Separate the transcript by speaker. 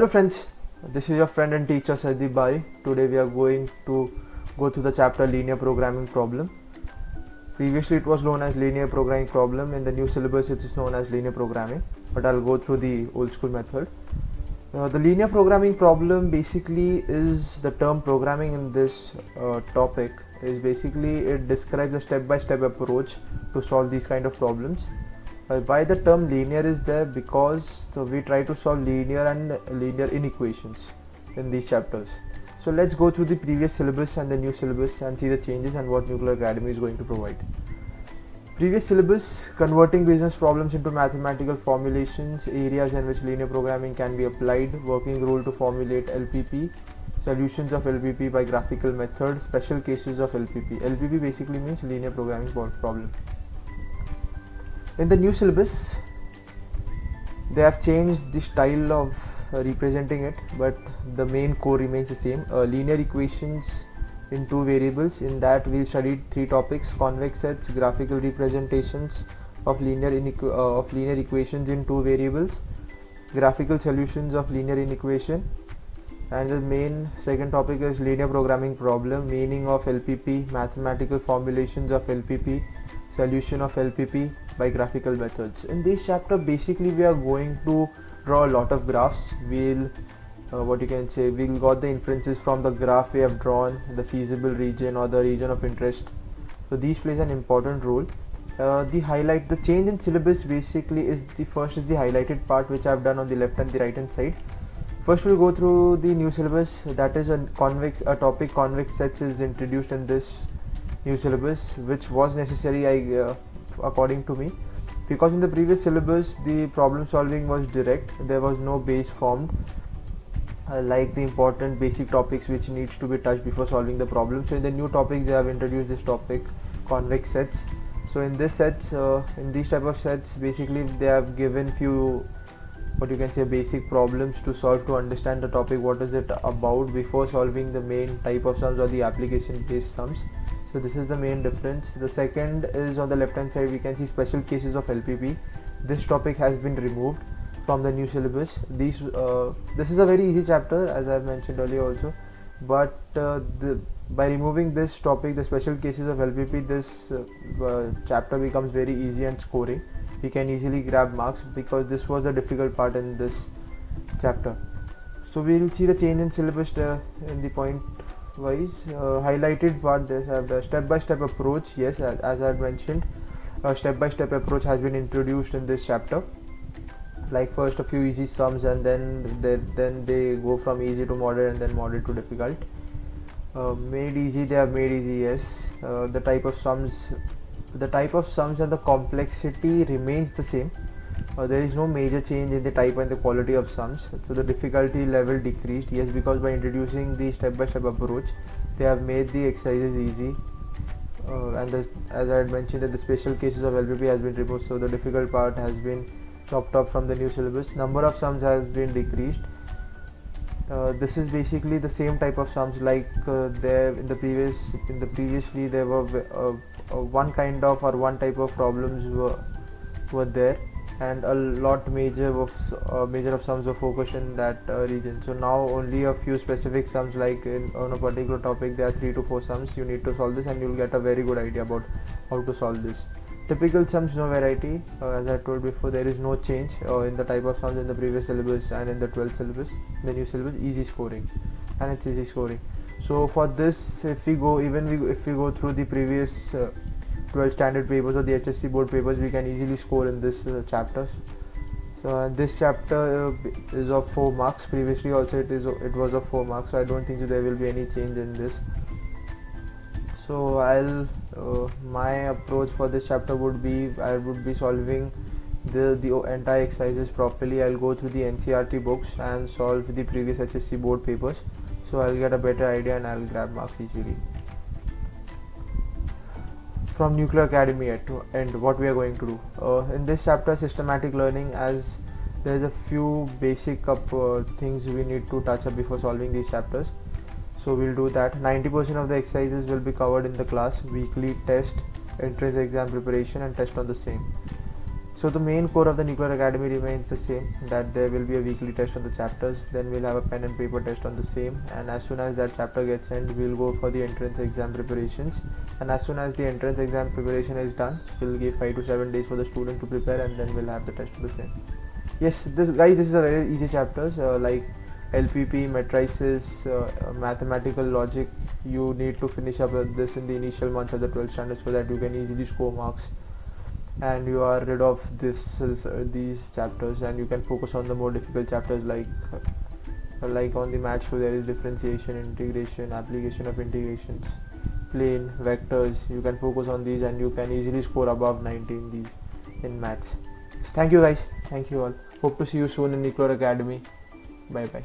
Speaker 1: Hello friends, this is your friend and teacher Sadeep Bari. Today we are going to go through the chapter linear programming problem. Previously it was known as linear programming problem. In the new syllabus it is known as linear programming, but I'll go through the old school method. The linear programming problem basically is the term programming in this topic is basically it describes a step-by-step approach to solve these kind of problems. Why the term linear is there? Because we try to solve linear and linear inequations in these chapters. So let's go through the previous syllabus and the new syllabus and see the changes and what Nuclear Academy is going to provide. Previous syllabus: converting business problems into mathematical formulations, areas in which linear programming can be applied, working rule to formulate LPP, solutions of LPP by graphical method, special cases of LPP. LPP basically means linear programming problem. In the new syllabus, they have changed the style of representing it, but the main core remains the same. Linear equations in two variables. In that we'll study three topics: convex sets, graphical representations of linear equations in two variables, graphical solutions of linear inequation, and the main second topic is linear programming problem, meaning of LPP, mathematical formulations of LPP, solution of LPP by graphical methods. In this chapter basically we are going to draw a lot of graphs. We'll we'll got the inferences from the graph we have drawn, the feasible region or the region of interest. So these plays an important role. The change in syllabus basically is the highlighted part which I have done on the left and the right hand side. First we'll go through the new syllabus, that is a topic convex sets is introduced in this new syllabus, which was necessary according to me, because in the previous syllabus the problem solving was direct. There was no base formed like the important basic topics which needs to be touched before solving the problem. So in the new topics they have introduced this topic convex sets. So in these type of sets basically they have given few basic problems to solve to understand the topic, what is it about, before solving the main type of sums or the application based sums. So this is the main difference. The second is on the left hand side we can see special cases of LPP. This topic has been removed from the new syllabus. This is a very easy chapter, as I have mentioned earlier also, but by removing this topic, the special cases of LPP, this chapter becomes very easy and scoring. We can easily grab marks because this was a difficult part in this chapter. So we will see the change in syllabus in the point wise. Highlighted part, this have the step-by-step approach. Yes, as I had mentioned, a step-by-step approach has been introduced in this chapter. Like first a few easy sums, and then they go from easy to moderate and then moderate to difficult. Made easy, they have made easy. Yes, the type of sums and the complexity remains the same. There is no major change in the type and the quality of sums. So the difficulty level decreased. Yes, because by introducing the step-by-step approach, they have made the exercises easy. As I had mentioned, that the special cases of LPP has been removed, so the difficult part has been chopped off from the new syllabus. Number of sums has been decreased. This is basically the same type of sums like previously there were one kind of or one type of problems were there, and a lot major of sums were focused in that region. So now only a few specific sums, like on a particular topic there are 3 to 4 sums. You need to solve this and you will get a very good idea about how to solve this. Typical sums, no variety. As I told before, there is no change in the type of sums in the previous syllabus and in the 12th syllabus. The new syllabus, easy scoring, and it's easy scoring. So for this, if we go through the previous 12 standard papers or the HSC board papers, we can easily score in this chapter. So this chapter is of 4 marks. Previously also it was of 4 marks. So I don't think there will be any change in this. So my approach for this chapter would be, I would be solving the entire exercises properly. I'll go through the NCERT books and solve the previous HSC board papers, so I'll get a better idea and I'll grab marks easily. From Nuclear Academy and what we are going to do in this chapter, systematic learning, as there's a few basic things we need to touch up before solving these chapters. So we'll do that. 90% of the exercises will be covered in the class. Weekly test, entrance exam preparation and test on the same. So the main core of the Nuclear Academy remains the same, that there will be a weekly test on the chapters, then we'll have a pen and paper test on the same, and as soon as that chapter gets ended, we'll go for the entrance exam preparations, and as soon as the entrance exam preparation is done, we'll give 5 to 7 days for the student to prepare, and then we'll have the test for the same. Yes, this is a very easy chapters, like LPP, matrices, mathematical logic. You need to finish up with this in the initial months of the 12th standard so that you can easily score marks, and you are rid of these chapters, and you can focus on the more difficult chapters like on the maths. So there is differentiation, integration, application of integrations, plane, vectors. You can focus on these and you can easily score above 90 in these in maths. Thank you guys, thank you all. Hope to see you soon in Nuclear Academy. Bye bye.